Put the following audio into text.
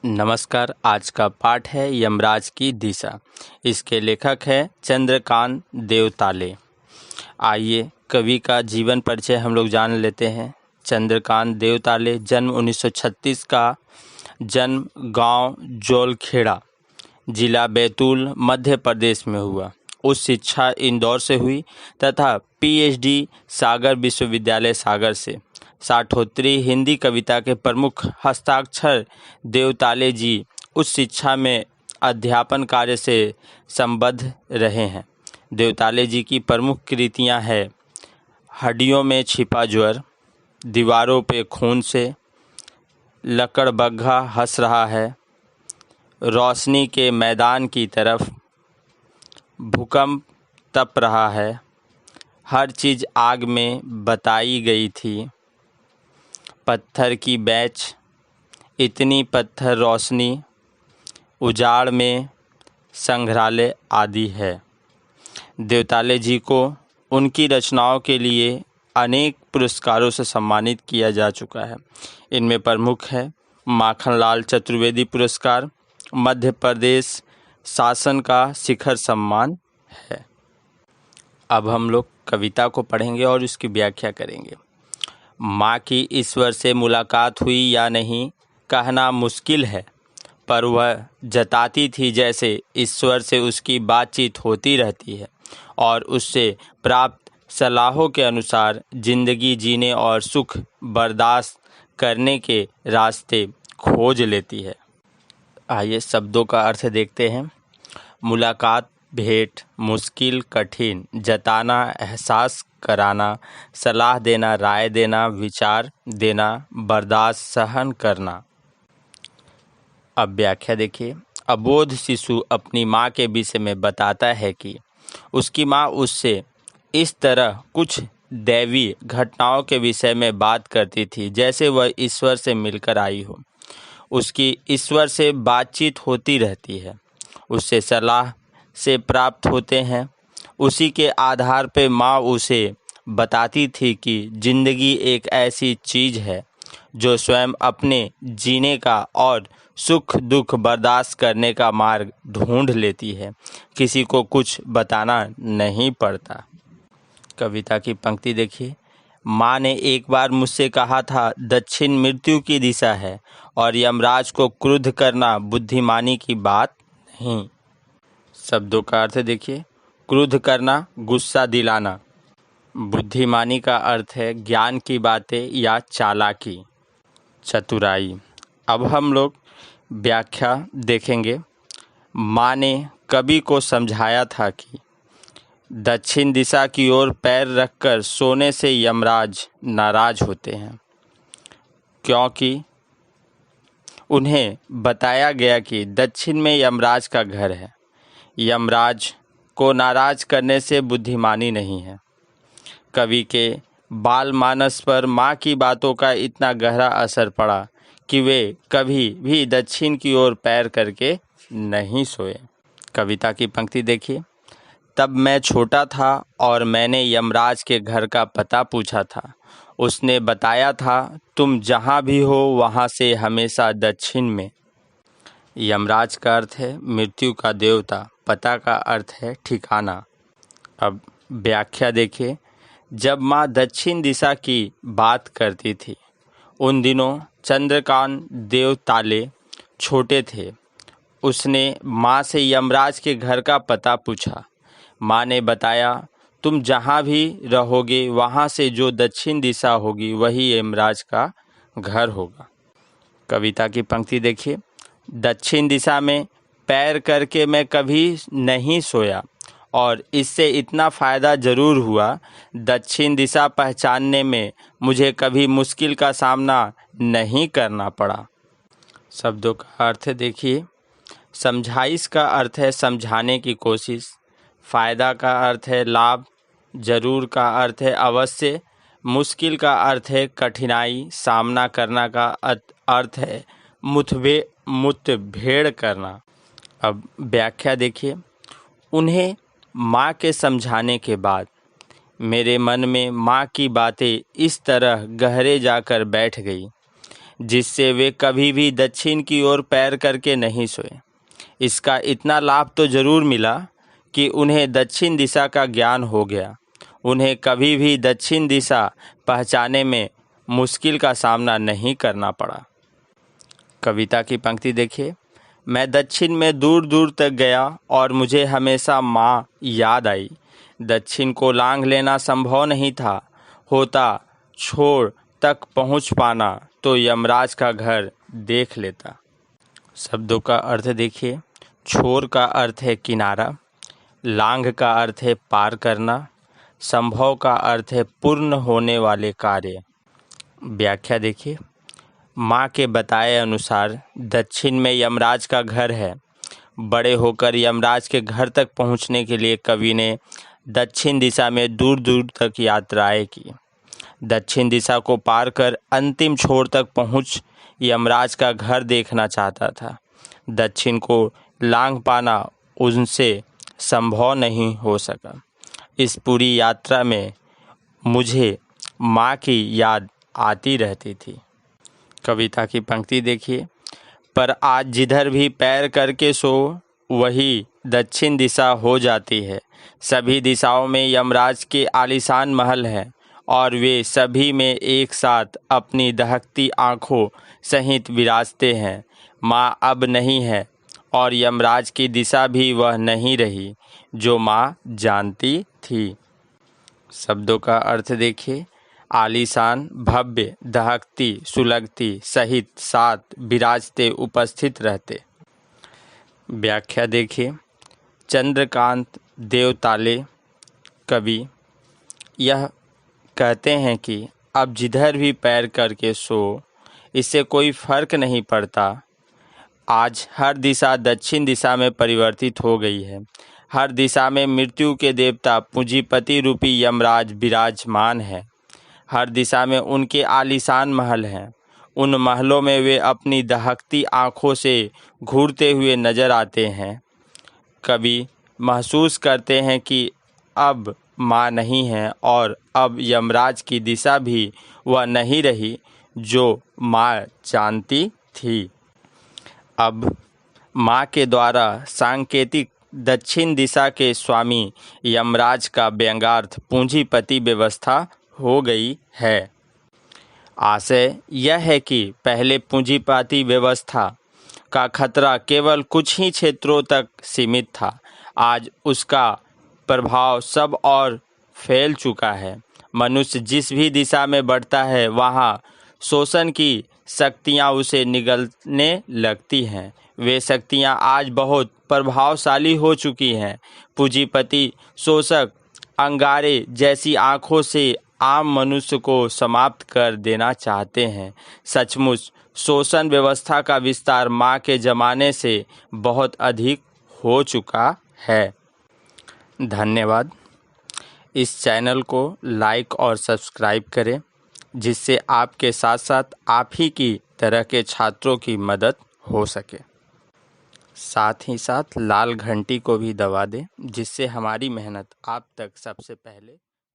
नमस्कार। आज का पाठ है यमराज की दिशा। इसके लेखक है चंद्रकांत देवताले। आइए कवि का जीवन परिचय हम लोग जान लेते हैं। चंद्रकांत देवताले जन्म 1936 का, जन्म गांव जोलखेड़ा, जिला बैतूल, मध्य प्रदेश में हुआ। उच्च शिक्षा इंदौर से हुई तथा पीएचडी सागर विश्वविद्यालय सागर से। साठोत्तरी हिंदी कविता के प्रमुख हस्ताक्षर देवताले जी उच्च शिक्षा में अध्यापन कार्य से संबद्ध रहे हैं। देवताले जी की प्रमुख कृतियां हैं हड्डियों में छिपा ज्वर, दीवारों पे खून से, लकड़बग्घा हंस रहा है, रोशनी के मैदान की तरफ, भूकंप तप रहा है, हर चीज़ आग में बताई गई थी, पत्थर की बैच, इतनी पत्थर रोशनी, उजाड़ में संग्रहालय आदि है। देवताले जी को उनकी रचनाओं के लिए अनेक पुरस्कारों से सम्मानित किया जा चुका है। इनमें प्रमुख है माखनलाल चतुर्वेदी पुरस्कार, मध्य प्रदेश शासन का शिखर सम्मान है। अब हम लोग कविता को पढ़ेंगे और उसकी व्याख्या करेंगे। माँ की ईश्वर से मुलाकात हुई या नहीं कहना मुश्किल है, पर वह जताती थी जैसे ईश्वर से उसकी बातचीत होती रहती है और उससे प्राप्त सलाहों के अनुसार जिंदगी जीने और सुख बर्दाश्त करने के रास्ते खोज लेती है। आइए शब्दों का अर्थ देखते हैं। मुलाकात, भेंट, मुश्किल, कठिन, जताना, एहसास कराना, सलाह देना, राय देना, विचार देना, बर्दाश्त, सहन करना। अब व्याख्या देखिए। अबोध शिशु अपनी माँ के विषय में बताता है कि उसकी माँ उससे इस तरह कुछ दैवीय घटनाओं के विषय में बात करती थी जैसे वह ईश्वर से मिलकर आई हो। उसकी ईश्वर से बातचीत होती रहती है, उससे सलाह से प्राप्त होते हैं। उसी के आधार पर माँ उसे बताती थी कि जिंदगी एक ऐसी चीज़ है जो स्वयं अपने जीने का और सुख दुख बर्दाश्त करने का मार्ग ढूंढ लेती है, किसी को कुछ बताना नहीं पड़ता। कविता की पंक्ति देखिए। माँ ने एक बार मुझसे कहा था दक्षिण मृत्यु की दिशा है और यमराज को क्रुद्ध करना बुद्धिमानी की बात नहीं। शब्दों का अर्थ देखिए। क्रुद्ध करना, गुस्सा दिलाना। बुद्धिमानी का अर्थ है ज्ञान की बातें या चालाकी, चतुराई। अब हम लोग व्याख्या देखेंगे। माँ ने कवि को समझाया था कि दक्षिण दिशा की ओर पैर रखकर सोने से यमराज नाराज होते हैं, क्योंकि उन्हें बताया गया कि दक्षिण में यमराज का घर है। यमराज को नाराज करने से बुद्धिमानी नहीं है। कवि के बाल मानस पर माँ की बातों का इतना गहरा असर पड़ा कि वे कभी भी दक्षिण की ओर पैर करके नहीं सोए। कविता की पंक्ति देखिए। तब मैं छोटा था और मैंने यमराज के घर का पता पूछा था। उसने बताया था तुम जहाँ भी हो वहाँ से हमेशा दक्षिण में। यमराज का अर्थ है मृत्यु का देवता, पता का अर्थ है ठिकाना। अब व्याख्या देखिए। जब माँ दक्षिण दिशा की बात करती थी उन दिनों चंद्रकांत देवताले छोटे थे। उसने माँ से यमराज के घर का पता पूछा। माँ ने बताया तुम जहाँ भी रहोगे वहाँ से जो दक्षिण दिशा होगी वही यमराज का घर होगा। कविता की पंक्ति देखिए। दक्षिण दिशा में पैर करके मैं कभी नहीं सोया और इससे इतना फ़ायदा ज़रूर हुआ, दक्षिण दिशा पहचानने में मुझे कभी मुश्किल का सामना नहीं करना पड़ा। शब्दों का अर्थ देखिए। समझाइश का अर्थ है समझाने की कोशिश, फ़ायदा का अर्थ है लाभ, ज़रूर का अर्थ है अवश्य, मुश्किल का अर्थ है कठिनाई, सामना करना का अर्थ है मुठभेड़ करना। अब व्याख्या देखिए। उन्हें माँ के समझाने के बाद मेरे मन में माँ की बातें इस तरह गहरे जाकर बैठ गई जिससे वे कभी भी दक्षिण की ओर पैर करके नहीं सोए। इसका इतना लाभ तो जरूर मिला कि उन्हें दक्षिण दिशा का ज्ञान हो गया। उन्हें कभी भी दक्षिण दिशा पहचानने में मुश्किल का सामना नहीं करना पड़ा। कविता की पंक्ति देखिए। मैं दक्षिण में दूर दूर तक गया और मुझे हमेशा माँ याद आई। दक्षिण को लांघ लेना संभव नहीं था, होता छोर तक पहुँच पाना तो यमराज का घर देख लेता। शब्दों का अर्थ देखिए। छोर का अर्थ है किनारा, लांघ का अर्थ है पार करना, संभव का अर्थ है पूर्ण होने वाले कार्य। व्याख्या देखिए। माँ के बताए अनुसार दक्षिण में यमराज का घर है। बड़े होकर यमराज के घर तक पहुँचने के लिए कवि ने दक्षिण दिशा में दूर दूर तक यात्राएं की। दक्षिण दिशा को पार कर अंतिम छोर तक पहुँच यमराज का घर देखना चाहता था। दक्षिण को लांघ पाना उनसे संभव नहीं हो सका। इस पूरी यात्रा में मुझे माँ की याद आती रहती थी। कविता की पंक्ति देखिए। पर आज जिधर भी पैर करके सो वही दक्षिण दिशा हो जाती है। सभी दिशाओं में यमराज के आलीशान महल हैं और वे सभी में एक साथ अपनी दहकती आँखों सहित विराजते हैं। माँ अब नहीं है और यमराज की दिशा भी वह नहीं रही जो माँ जानती थी। शब्दों का अर्थ देखिए। आलीशान, भव्य, दहकती, सुलगती सहित साथ विराजते, उपस्थित रहते। व्याख्या देखिए। चंद्रकांत देवताले कवि यह कहते हैं कि अब जिधर भी पैर करके सो, इससे कोई फर्क नहीं पड़ता। आज हर दिशा दक्षिण दिशा में परिवर्तित हो गई है। हर दिशा में मृत्यु के देवता पूंजीपति रूपी यमराज विराजमान है। हर दिशा में उनके आलीशान महल हैं। उन महलों में वे अपनी दहकती आँखों से घूरते हुए नजर आते हैं। कवि महसूस करते हैं कि अब माँ नहीं है और अब यमराज की दिशा भी वह नहीं रही जो माँ जानती थी। अब माँ के द्वारा सांकेतिक दक्षिण दिशा के स्वामी यमराज का व्यंग्यार्थ पूंजीपति व्यवस्था हो गई है। आशय यह है कि पहले पूंजीपति व्यवस्था का खतरा केवल कुछ ही क्षेत्रों तक सीमित था। आज उसका प्रभाव सब और फैल चुका है। मनुष्य जिस भी दिशा में बढ़ता है वहाँ शोषण की शक्तियाँ उसे निगलने लगती हैं। वे शक्तियाँ आज बहुत प्रभावशाली हो चुकी हैं। पूंजीपति शोषक अंगारे जैसी आँखों से आम मनुष्य को समाप्त कर देना चाहते हैं। सचमुच शोषण व्यवस्था का विस्तार माँ के ज़माने से बहुत अधिक हो चुका है। धन्यवाद। इस चैनल को लाइक और सब्सक्राइब करें, जिससे आपके साथ साथ आप ही की तरह के छात्रों की मदद हो सके। साथ ही साथ लाल घंटी को भी दबा दें, जिससे हमारी मेहनत आप तक सबसे पहले